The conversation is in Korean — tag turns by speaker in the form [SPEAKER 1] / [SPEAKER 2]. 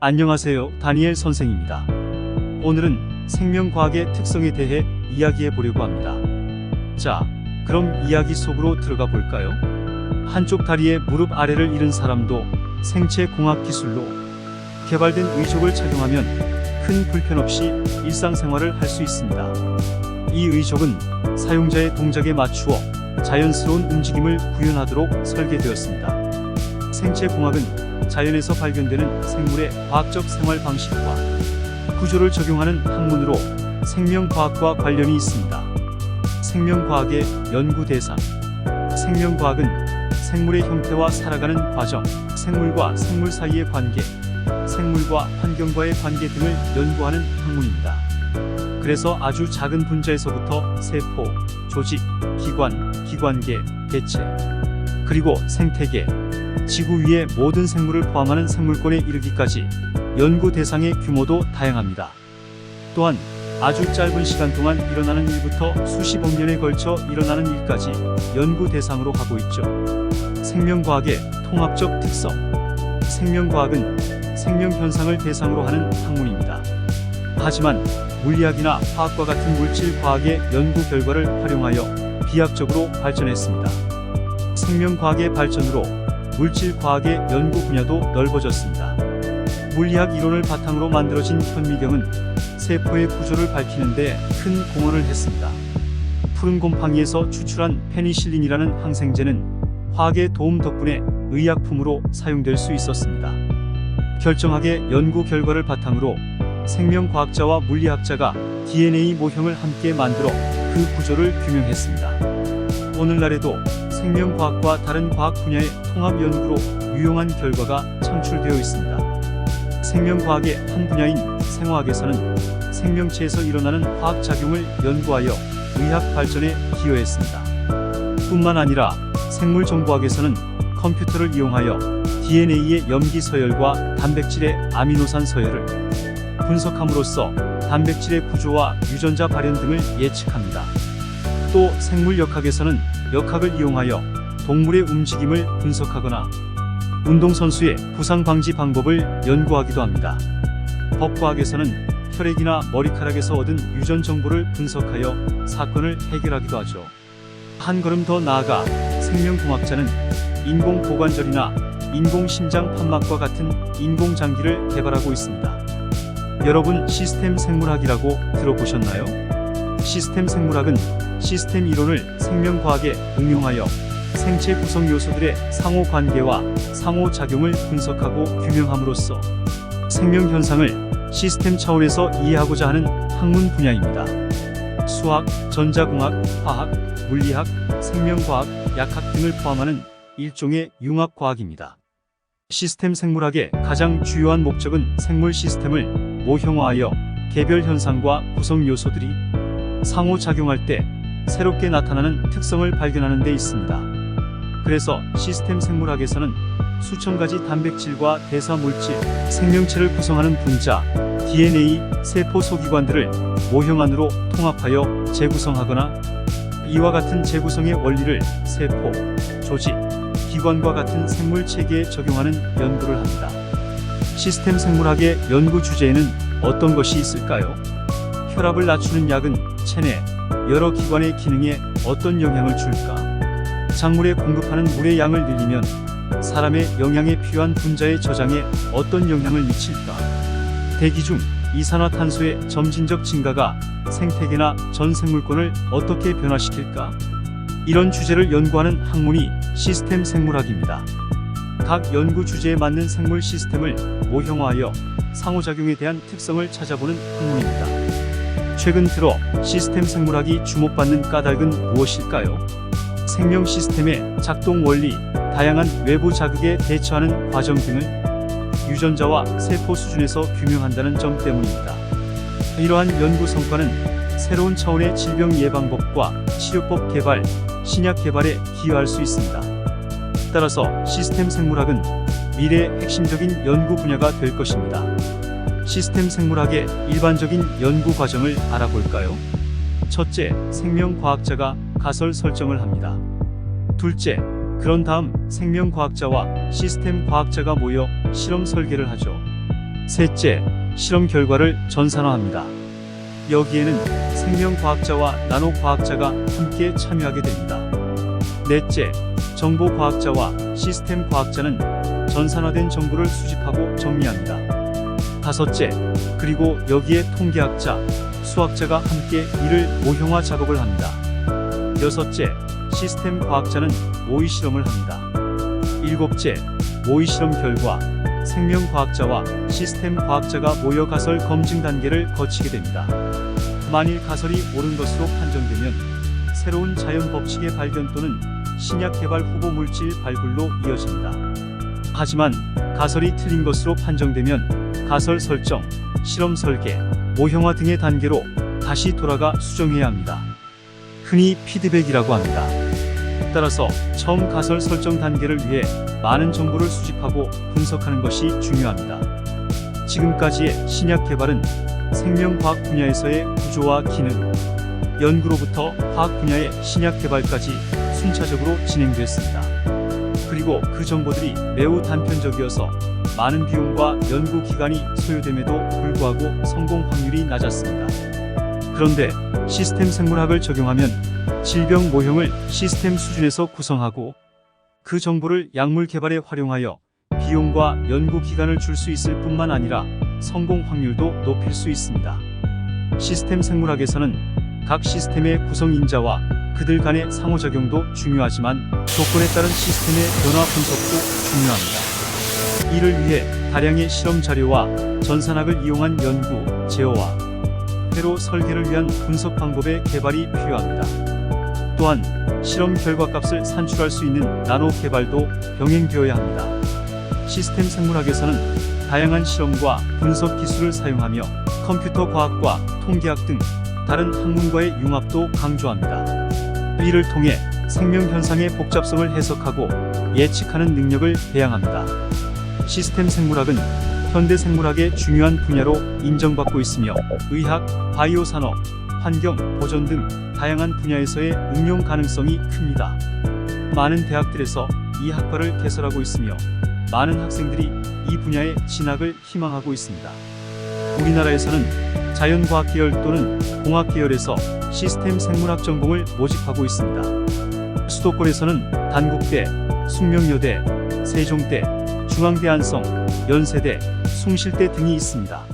[SPEAKER 1] 안녕하세요, 다니엘 선생입니다. 오늘은 생명과학의 특성에 대해 이야기해 보려고 합니다. 자, 그럼 이야기 속으로 들어가 볼까요? 한쪽 다리에 무릎 아래를 잃은 사람도 생체공학 기술로 개발된 의족을 착용하면 큰 불편 없이 일상생활을 할 수 있습니다. 이 의족은 사용자의 동작에 맞추어 자연스러운 움직임을 구현하도록 설계되었습니다. 생체공학은 자연에서 발견되는 생물의 과학적 생활 방식과 구조를 적용하는 학문으로 생명과학과 관련이 있습니다. 생명과학의 연구 대상. 생명과학은 생물의 형태와 살아가는 과정, 생물과 생물 사이의 관계, 생물과 환경과의 관계 등을 연구하는 학문입니다. 그래서 아주 작은 분자에서부터 세포, 조직, 기관, 기관계, 개체, 그리고 생태계, 지구 위의 모든 생물을 포함하는 생물권에 이르기까지 연구 대상의 규모도 다양합니다. 또한 아주 짧은 시간 동안 일어나는 일부터 수십억 년에 걸쳐 일어나는 일까지 연구 대상으로 하고 있죠. 생명과학의 통합적 특성. 생명과학은 생명현상을 대상으로 하는 학문입니다. 하지만 물리학이나 화학과 같은 물질과학의 연구 결과를 활용하여 비약적으로 발전했습니다. 생명과학의 발전으로 물질과학의 연구 분야도 넓어졌습니다. 물리학 이론을 바탕으로 만들어진 현미경은 세포의 구조를 밝히는 데 큰 공헌을 했습니다. 푸른 곰팡이에서 추출한 페니실린이라는 항생제는 화학의 도움 덕분에 의약품으로 사용될 수 있었습니다. 결정학의 연구 결과를 바탕으로 생명과학자와 물리학자가 DNA 모형을 함께 만들어 그 구조를 규명했습니다. 오늘날에도 생명과학과 다른 과학 분야의 통합 연구로 유용한 결과가 창출되어 있습니다. 생명과학의 한 분야인 생화학에서는 생명체에서 일어나는 화학작용을 연구하여 의학 발전에 기여했습니다. 뿐만 아니라 생물정보학에서는 컴퓨터를 이용하여 DNA의 염기 서열과 단백질의 아미노산 서열을 분석함으로써 단백질의 구조와 유전자 발현 등을 예측합니다. 또 생물역학에서는 역학을 이용하여 동물의 움직임을 분석하거나 운동선수의 부상 방지 방법을 연구하기도 합니다. 법과학에서는 혈액이나 머리카락에서 얻은 유전 정보를 분석하여 사건을 해결하기도 하죠. 한 걸음 더 나아가 생명공학자는 인공고관절이나 인공심장 판막과 같은 인공장기를 개발하고 있습니다. 여러분, 시스템 생물학이라고 들어보셨나요? 시스템 생물학은 시스템 이론을 생명과학에 응용하여 생체 구성 요소들의 상호관계와 상호작용을 분석하고 규명함으로써 생명현상을 시스템 차원에서 이해하고자 하는 학문 분야입니다. 수학, 전자공학, 화학, 물리학, 생명과학, 약학 등을 포함하는 일종의 융합과학입니다. 시스템 생물학의 가장 주요한 목적은 생물 시스템을 모형화하여 개별 현상과 구성 요소들이 상호작용할 때 새롭게 나타나는 특성을 발견하는 데 있습니다. 그래서 시스템 생물학에서는 수천 가지 단백질과 대사물질, 생명체를 구성하는 분자, DNA, 세포 소기관들을 모형안으로 통합하여 재구성하거나 이와 같은 재구성의 원리를 세포, 조직, 기관과 같은 생물 체계에 적용하는 연구를 합니다. 시스템 생물학의 연구 주제에는 어떤 것이 있을까요? 혈압을 낮추는 약은 체내 여러 기관의 기능에 어떤 영향을 줄까? 작물에 공급하는 물의 양을 늘리면 사람의 영양에 필요한 분자의 저장에 어떤 영향을 미칠까? 대기 중 이산화탄소의 점진적 증가가 생태계나 전 생물권을 어떻게 변화시킬까? 이런 주제를 연구하는 학문이 시스템 생물학입니다. 각 연구 주제에 맞는 생물 시스템을 모형화하여 상호작용에 대한 특성을 찾아보는 학문입니다. 최근 들어 시스템 생물학이 주목받는 까닭은 무엇일까요? 생명 시스템의 작동 원리, 다양한 외부 자극에 대처하는 과정 등을 유전자와 세포 수준에서 규명한다는 점 때문입니다. 이러한 연구 성과는 새로운 차원의 질병 예방법과 치료법 개발, 신약 개발에 기여할 수 있습니다. 따라서 시스템 생물학은 미래의 핵심적인 연구 분야가 될 것입니다. 시스템 생물학의 일반적인 연구 과정을 알아볼까요? 첫째, 생명과학자가 가설 설정을 합니다. 둘째, 그런 다음 생명과학자와 시스템 과학자가 모여 실험 설계를 하죠. 셋째, 실험 결과를 전산화합니다. 여기에는 생명과학자와 나노과학자가 함께 참여하게 됩니다. 넷째, 정보과학자와 시스템 과학자는 전산화된 정보를 수집하고 정리합니다. 다섯째, 그리고 여기에 통계학자, 수학자가 함께 이를 모형화 작업을 합니다. 여섯째, 시스템 과학자는 모의 실험을 합니다. 일곱째, 모의 실험 결과 생명과학자와 시스템 과학자가 모여 가설 검증 단계를 거치게 됩니다. 만일 가설이 옳은 것으로 판정되면 새로운 자연 법칙의 발견 또는 신약 개발 후보 물질 발굴로 이어집니다. 하지만 가설이 틀린 것으로 판정되면 가설 설정, 실험 설계, 모형화 등의 단계로 다시 돌아가 수정해야 합니다. 흔히 피드백이라고 합니다. 따라서 처음 가설 설정 단계를 위해 많은 정보를 수집하고 분석하는 것이 중요합니다. 지금까지의 신약 개발은 생명과학 분야에서의 구조와 기능, 연구로부터 화학 분야의 신약 개발까지 순차적으로 진행됐습니다. 그리고 그 정보들이 매우 단편적이어서 많은 비용과 연구 기간이 소요됨에도 불구하고 성공 확률이 낮았습니다. 그런데 시스템 생물학을 적용하면 질병 모형을 시스템 수준에서 구성하고 그 정보를 약물 개발에 활용하여 비용과 연구 기간을 줄 수 있을 뿐만 아니라 성공 확률도 높일 수 있습니다. 시스템 생물학에서는 각 시스템의 구성 인자와 그들 간의 상호작용도 중요하지만 조건에 따른 시스템의 변화 분석도 중요합니다. 이를 위해 다량의 실험 자료와 전산학을 이용한 연구, 제어와 회로 설계를 위한 분석 방법의 개발이 필요합니다. 또한 실험 결과값을 산출할 수 있는 나노 개발도 병행되어야 합니다. 시스템 생물학에서는 다양한 실험과 분석 기술을 사용하며 컴퓨터 과학과 통계학 등 다른 학문과의 융합도 강조합니다. 이를 통해 생명 현상의 복잡성을 해석하고 예측하는 능력을 배양합니다. 시스템 생물학은 현대 생물학의 중요한 분야로 인정받고 있으며 의학, 바이오 산업, 환경, 보존 등 다양한 분야에서의 응용 가능성이 큽니다. 많은 대학들에서 이 학과를 개설하고 있으며 많은 학생들이 이 분야에 진학을 희망하고 있습니다. 우리나라에서는 자연과학 계열 또는 공학 계열에서 시스템 생물학 전공을 모집하고 있습니다. 수도권에서는 단국대, 숙명여대, 세종대, 중앙대 안성, 연세대, 숭실대 등이 있습니다.